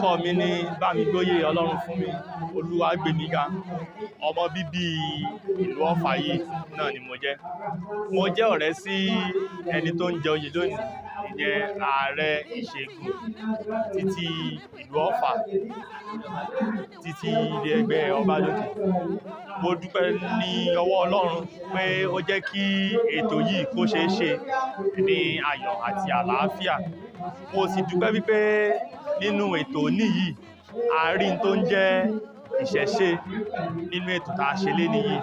Orúkọ mi ni Bámigbóyè Ọlọ́run fún mi, Olúwàgbémiga. Ọmọ bíbí ìlú Ọ̀fà yìí náà ni mo jẹ́. Mo jẹ́ ọ̀rẹ́ sí ẹni tó ń jẹ oyè lónìí, ìyẹn Ààrẹ Ìṣègùn títí ìlú Ọ̀fà, títí ilé ẹgbẹ́ ọba lókè. Mo dúpẹ́ ní ọwọ́ Ọlọ́run pé ó jẹ́ kí ètò yìí kó ṣeé ṣe ní ayọ̀ àti àlàáfíà. Mo sì dúpẹ́ wípé nínú ètò níyì a rí n tó ń jẹ́ ìṣẹ̀ṣe nínú ètò tá a ṣe lénìí yìí,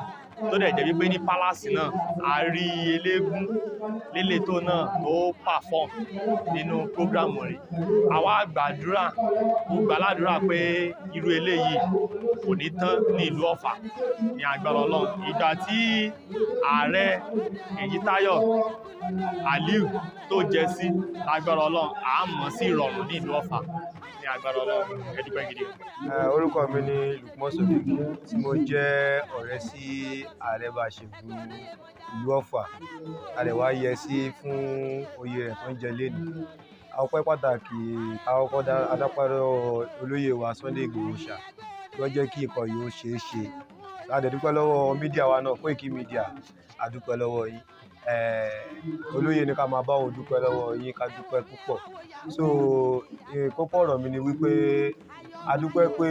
tó dẹ̀ jẹ́ wípé ní pálásì náà a rí eléégún lélétò náà tó perform nínú prógrámù rẹ̀. Àwa gbàdúrà, mo gbàládùra pé irú eléyìí kò ní tán ní ìlú Ọ̀fà ní agbára Ọlọ́run. Ìgbà tí ààrẹ Èyítáyọ̀ Aliyu tó jẹ sí lágbára Ọlọ́run, a mọ̀ sí ìrọ̀rùn ní ìlú Ọ̀fà ní agbára Ọlọ́run. Ẹ dúpẹ́ gidi. Orúkọ mi ni Lukman tí mo jẹ́ ọ̀rẹ́ sí Ààrẹ Isegun ìlú Ọ̀fà. A lè wá yẹ sí fún oyè rẹ̀ tó ń jẹ lénìí. Ọpẹ́ pàtàkì àkọ́kọ́ adápárọ̀ olóyè wa Sunday Igboho Ṣà ló jẹ́ kí nǹkan yìí ó ṣeé ṣe. A dẹ̀ dúpẹ́ lọ́wọ́ mídíà wa náà, KOIKIMEDIA, a dúpẹ́ lọ́wọ́ yín. Olóyè ní ká máa bá wọn dúpẹ́ lọ́wọ́ yín, ká dúpẹ́ púpọ̀. So kókó ọ̀rọ̀ mi ni wípé a dúpẹ́ pé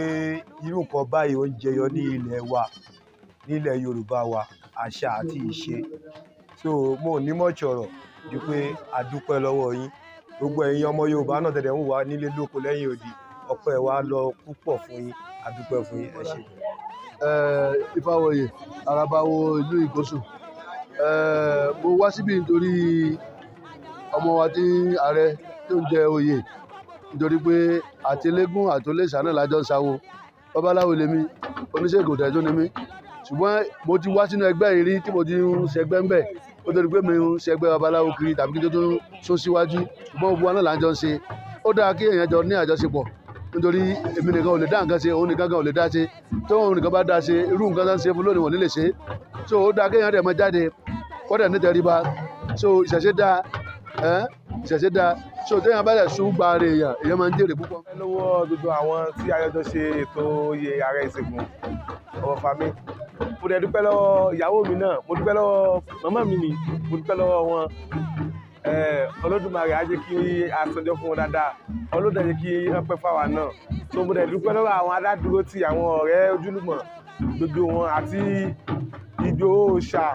irú nǹkan báyìí ó ń jẹyọ ní ilẹ̀ wa, nílẹ̀ Yorùbá wa, àṣà àti ìṣe. So mo ní mọ̀ọ́tsì ọ̀rọ̀ ju pé a dúpẹ́ lọ́wọ́ yín. Gbogbo ẹ̀yin ọmọ Yorùbá náà tẹ̀lé ń wà nílé lóko lẹ́yìn odi, ọpẹ́ wa lọ púpọ̀ fún yín, a dúpẹ́ fún yín, ẹ ṣé. Ifáwọyè Arabawo ìlú Ìgòsù. Mo wá síbí nítorí ọmọ wa tí ààrẹ tó ń jẹ oyè, nítorí pé àti eléégún àti olóòṣà náà lájọ ń sáwó. Babaláwo lèmi, oníṣègùn tẹ̀ tó ni mí. Ṣùgbọ́n mo ti wá sínú ẹgbẹ́ yìí rí tí mo ti ń ṣẹgbẹ́ ń bẹ̀. Ó torí pé mi ń ṣẹgbẹ́ babaláwo kiri tàbí kí tó tún sún síwájú. Ṣùgbọ́n gbogbo wa náà là ń jọ ń ṣe. Ó dára kí èèyàn jọ ní àjọṣepọ̀, nítorí èmi nìkan ò lè dá nǹkan ṣe, òun nìkan ò lè dá ṣe. Tó òun nìkan bá dá ṣe, irú nǹkan tó ń ṣe fún lónìí wọ́n ní lè ṣe. So ó dára kí èèyàn dẹ̀ máa jáde, kó dẹ̀ ní tẹríba. So ìṣẹ̀ṣe dáa, ìṣẹ̀ṣe dáa. So téèyàn bá dẹ̀ sún gba ara èèyàn máa ń jèrè púpọ̀. Lọ́wọ́ gbogbo àwọn tí a jọ ṣe ètò oyè Ààrẹ Ìṣègùn Ọ̀fà mi. Mo dẹ̀ dúpẹ́ lọ́wọ́ ìyàwó mi náà, mo dúpẹ́ lọ́wọ́ màmá mi ni, mo dúpẹ́ lọ́wọ́ wọn. Olódùmarè á jẹ́ kí a sọjọ́ fún wọn dáadáa, Ọlọ́run jẹ́ kí wọ́n pẹ́ fáwa náà. So mo dẹ̀ dúpẹ́ lọ́wọ́ àwọn aládùúró tí àwọn ọ̀rẹ́ ojúlùmọ̀ gbogbo wọn àti Ìgbòho Ṣà,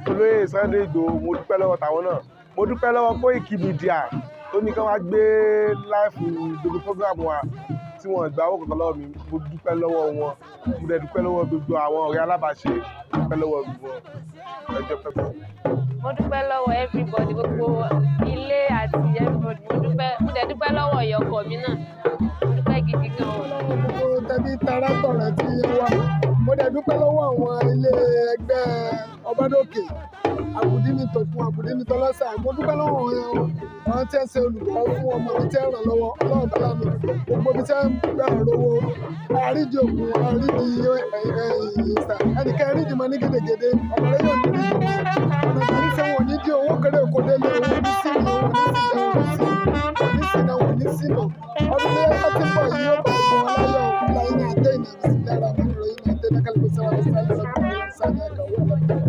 olóyè Sunday Igboho, mo dúpẹ́ lọ́wọ́ tàwọn náà. Mo dúpẹ́ lọ́wọ́ KOIKIMEDIA tó ní ká wá gbé láìfù gbogbo program wa tí wọ́n gba owó kankan lọ́wọ́ mi. Mo dúpẹ́ lọ́wọ́ wọn. Mo dẹ̀ dúpẹ́ lọ́wọ́ gbogbo àwọn ọ̀rẹ́ alábàáṣe, mo dúpẹ́ lọ́wọ́ gbogbo ẹjọ́ pẹ́pẹ́. Mo dúpẹ́ lọ́wọ́ everybody, gbogbo ilé àti everybody. Mo dẹ̀ dúpẹ́ lọ́wọ́ ìyọkọ̀ mi náà. Mo dúpẹ́ gidi gan-an. Gbogbo tẹbí tará tọ̀rẹ́ tí wá. Mo dẹ̀ dúpẹ́ lọ́wọ́ àwọn ilé ẹgbẹ́ Ọbádòkè, Àbùdínítọ̀ fún Àbùdínítọ̀ lọ́sà. Mo dúpẹ́ lọ́wọ́ àwọn tí ń ṣe olùkọ́ fún ọmọ mi tí ń ràn lọ́wọ́ Ọlọ́run bá lámì. Gbogbo ibi tí ń gbà rówó, àrídìí òkun, àrídìí ìsà. Ẹnìkan àrídìí mọ ní gèdègèdè, ọmọ rẹ̀ yóò ní rí ìjọba. Ọ̀nà ìgbàlí sẹ́ wọn ní dí owó kéré kò délé, owó ní sínú, owó ní sínú, owó ní sínú. Ọdún ní ẹ̀ka tí ń bọ̀ yìí yóò bá gbọ́n láyọ̀ láyé ní àdé ìnà ìsìlára, ọmọ rẹ̀ yìí ní àdé ní kálífù sára, sáyẹ̀ lọ́kùnrin, sáyẹ̀ kàwé ọlọ́pàá.